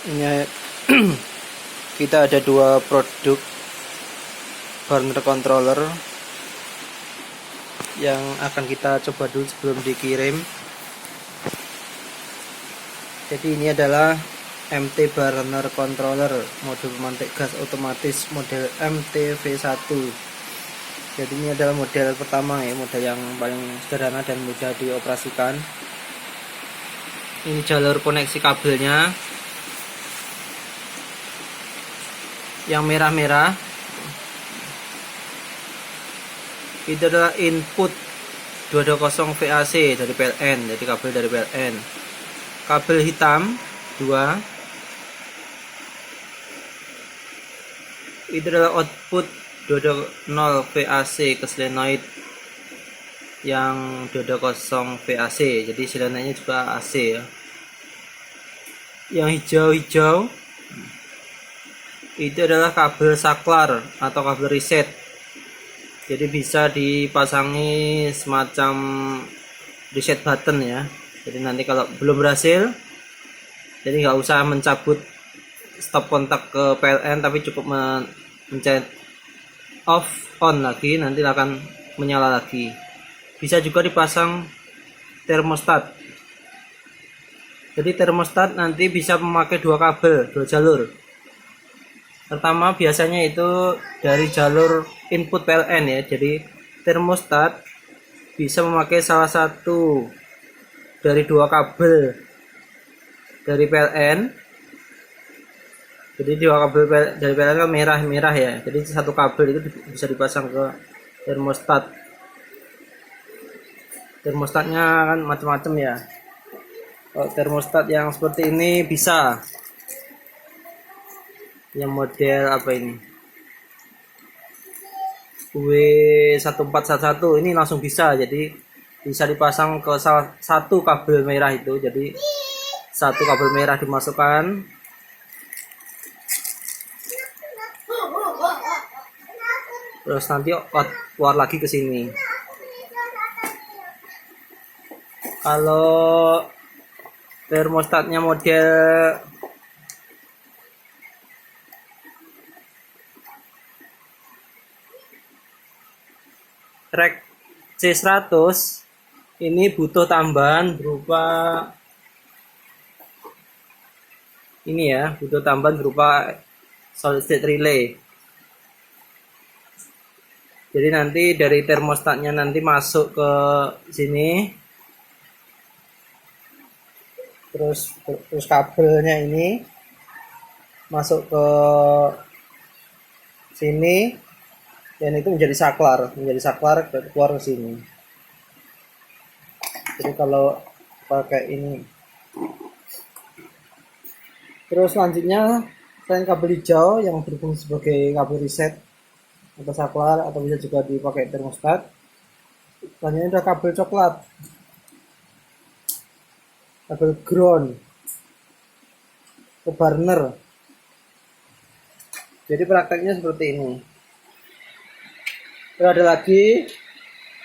Ini kita ada dua produk burner controller yang akan kita coba dulu sebelum dikirim. Jadi ini adalah MT burner controller modul pemantik gas otomatis model MTV1. Jadi ini adalah model pertama ya, model yang paling sederhana dan mudah dioperasikan. Ini jalur koneksi kabelnya. Yang merah-merah itu adalah input 220 VAC dari PLN, jadi kabel dari PLN. Kabel hitam 2 itu adalah output 220 VAC ke solenoid yang 220 VAC, jadi solenoidnya juga AC ya. Yang hijau-hijau itu adalah kabel saklar atau kabel reset, jadi bisa dipasangi semacam reset button ya. Jadi nanti kalau belum berhasil, jadi nggak usah mencabut stop kontak ke PLN, tapi cukup mencet off on lagi, nanti akan menyala lagi. Bisa juga dipasang termostat, jadi termostat nanti bisa memakai dua kabel, dua jalur. Pertama biasanya itu dari jalur input PLN ya, jadi termostat bisa memakai salah satu dari dua kabel dari PLN. Jadi dua kabel dari PLN kan merah ya, jadi satu kabel itu bisa dipasang ke termostat. Termostatnya kan macam-macam ya. Kalau termostat yang seperti ini bisa, yang model apa ini, W1411 ini langsung bisa, jadi bisa dipasang ke salah satu kabel merah itu. Jadi satu kabel merah dimasukkan, terus nanti keluar lagi ke sini. Kalau termostatnya model Rek C100 ini butuh tambahan berupa ini ya, butuh tambahan berupa solid state relay. Jadi nanti dari termostatnya nanti masuk ke sini, terus kabelnya ini masuk ke sini, dan itu menjadi saklar keluar ke sini. Jadi kalau pakai ini, terus selanjutnya selain kabel hijau yang berfungsi sebagai kabel reset atau saklar, atau bisa juga dipakai termostat, selanjutnya ada kabel coklat, kabel ground ke burner. Jadi prakteknya seperti ini. Terus ada lagi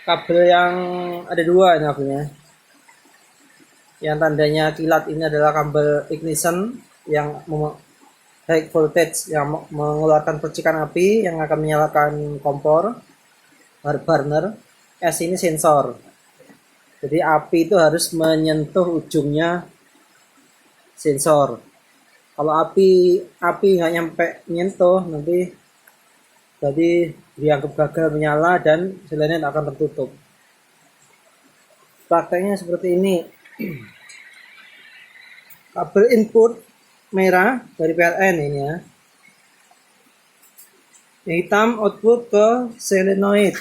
kabel yang ada dua ini kabelnya. Yang tandanya kilat ini adalah kabel ignition yang high voltage, yang mengeluarkan percikan api yang akan menyalakan kompor burner. S ini sensor. Jadi api itu harus menyentuh ujungnya sensor. Kalau api nggak nyampe nyentuh, nanti jadi dianggap gagal menyala dan solenoid akan tertutup. Prakteknya seperti ini. Kabel input merah dari PLN ini ya. Yang hitam output ke solenoid.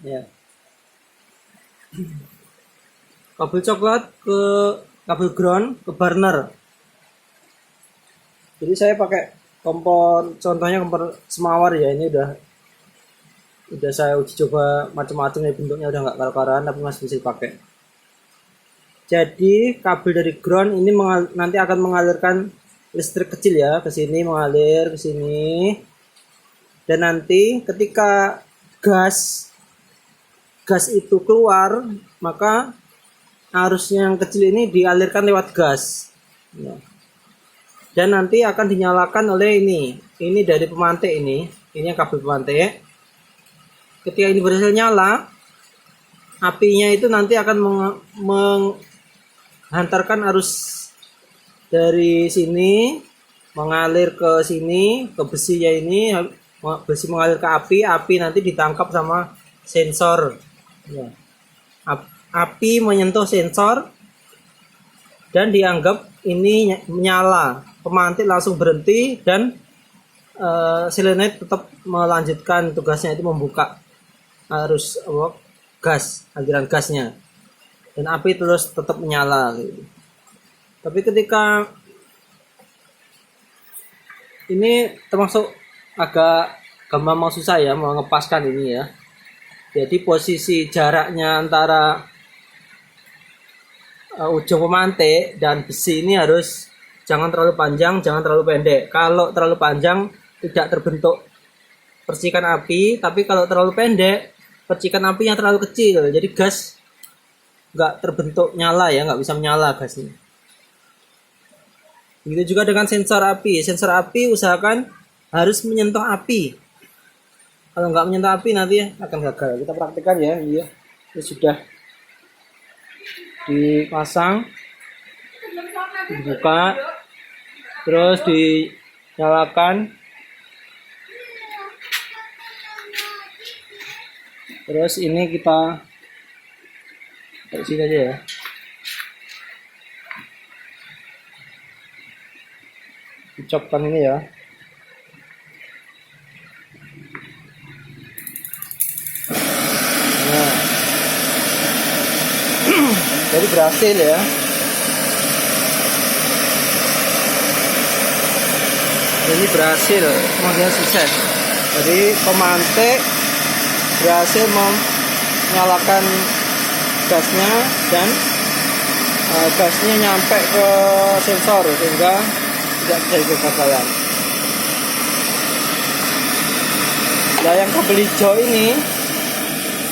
Ya. Kabel coklat ke kabel ground ke burner. Jadi saya pakai kompor, contohnya kompor semawar ya, ini udah saya uji coba macam-macam ya, bentuknya udah nggak karu-karuan tapi masih bisa dipakai. Jadi kabel dari ground ini nanti akan mengalirkan listrik kecil ya ke sini, mengalir ke sini, dan nanti ketika gas itu keluar, maka arusnya yang kecil ini dialirkan lewat gas ya. Dan nanti akan dinyalakan oleh ini dari pemantik ini yang kabel pemantik. Ketika ini berhasil nyala, apinya itu nanti akan menghantarkan arus dari sini mengalir ke sini, ke besinya ini, besi mengalir ke api nanti ditangkap sama sensor ya. Api menyentuh sensor dan dianggap ini menyala, pemantik langsung berhenti dan solenoid tetap melanjutkan tugasnya, itu membuka arus gas, aliran gasnya, dan api terus tetap menyala gitu. Tapi ketika ini termasuk agak gampang, mau susah ya mau ngepaskan ini ya. Jadi posisi jaraknya antara ujung pemantik dan besi ini harus jangan terlalu panjang, jangan terlalu pendek. Kalau terlalu panjang tidak terbentuk percikan api, tapi kalau terlalu pendek percikan api yang terlalu kecil, jadi gas nggak terbentuk nyala ya, nggak bisa menyala gasnya. Begitu juga dengan sensor api. Sensor api usahakan harus menyentuh api. Kalau nggak menyentuh api nanti akan gagal. Kita praktikkan ya. Ini sudah dipasang, dibuka, terus dinyalakan, terus ini kita taruh sini aja ya. Dicopkan ini ya. Nah, jadi berhasil ya. Ini berhasil, semuanya sukses. Jadi pemantik berhasil menyalakan gasnya dan gasnya nyampe ke sensor sehingga tidak terjadi kegagalan. Nah, yang kabel hijau ini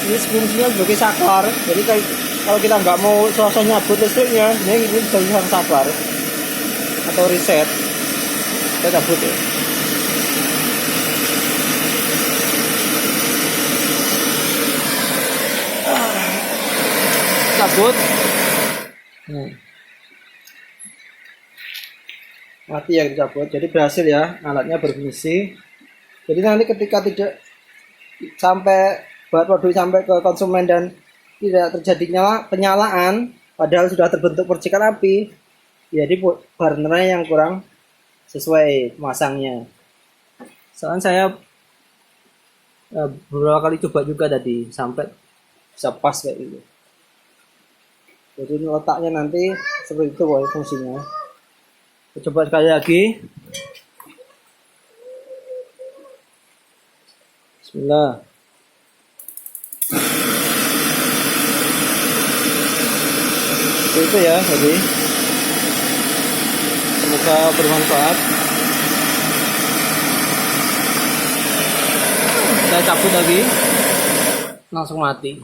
fungsinya sebagai saklar. Jadi kalau kita nggak mau selesai nyabut listriknya, ini bisa saklar atau reset. Kita cabut ya. Cabut. Mati ya, dicabut. Jadi berhasil ya, alatnya berfungsi. Jadi nanti ketika tidak sampai produk sampai ke konsumen dan tidak terjadi penyalaan, padahal sudah terbentuk percikan api, jadi burnernya yang kurang sesuai pemasangnya. Soalnya saya beberapa kali coba juga tadi sampai bisa pas kayak gitu. Jadi letaknya nanti seperti itu fungsinya. Kita coba sekali lagi. Bismillah. Itu ya, jadi semoga bermanfaat. Saya cabut lagi, langsung mati.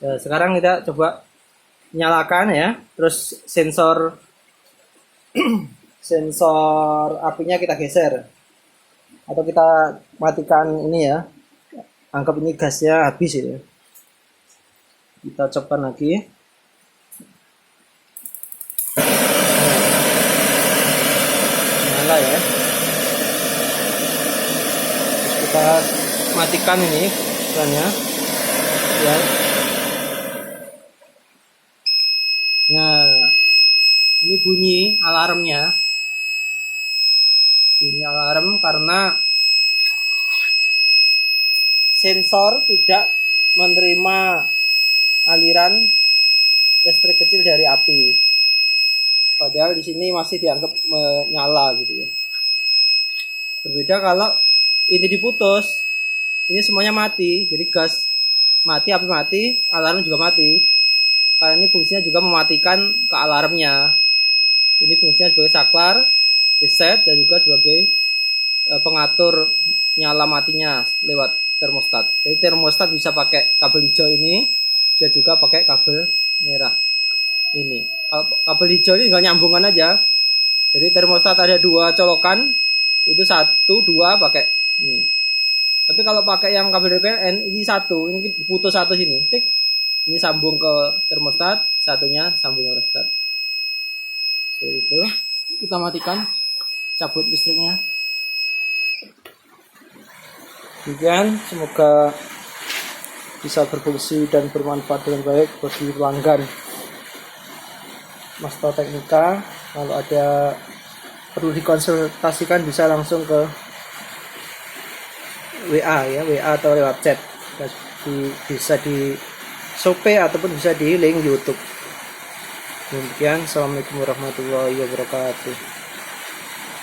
Nah, sekarang kita coba nyalakan ya, terus sensor apinya kita geser atau kita matikan ini ya. Anggap ini gasnya habis ya. Kita copkan lagi. Nyala ya. Terus kita matikan ini kerannya ya. Nah, ini bunyi alarmnya. Bunyi alarm karena sensor tidak menerima aliran listrik kecil dari api. Padahal di sini masih dianggap menyala gitu ya. Berbeda kalau ini diputus, ini semuanya mati. Jadi gas mati, api mati, alarm juga mati. Karena ini fungsinya juga mematikan ke alarmnya. Ini fungsinya sebagai saklar, reset, dan juga sebagai pengatur nyala matinya lewat termostat. Jadi termostat bisa pakai kabel hijau ini bisa juga pakai kabel merah ini. Kalau kabel hijau ini tinggal nyambungan aja. Jadi termostat ada 2 colokan, itu 1, 2 pakai ini. Tapi kalau pakai yang kabel PLN ini 1, ini putus 1 sini, tik. Ini sambung ke termostat, satunya sambung ke termostat. So itu kita matikan, cabut listriknya. Demikian, semoga bisa berfungsi dan bermanfaat dengan baik bagi pelanggan Masto Teknika. Kalau ada perlu dikonsultasikan bisa langsung ke WA ya, WA atau lewat chat. Bisa di Shopee ataupun bisa di link YouTube. Demikian, assalamualaikum warahmatullahi wabarakatuh.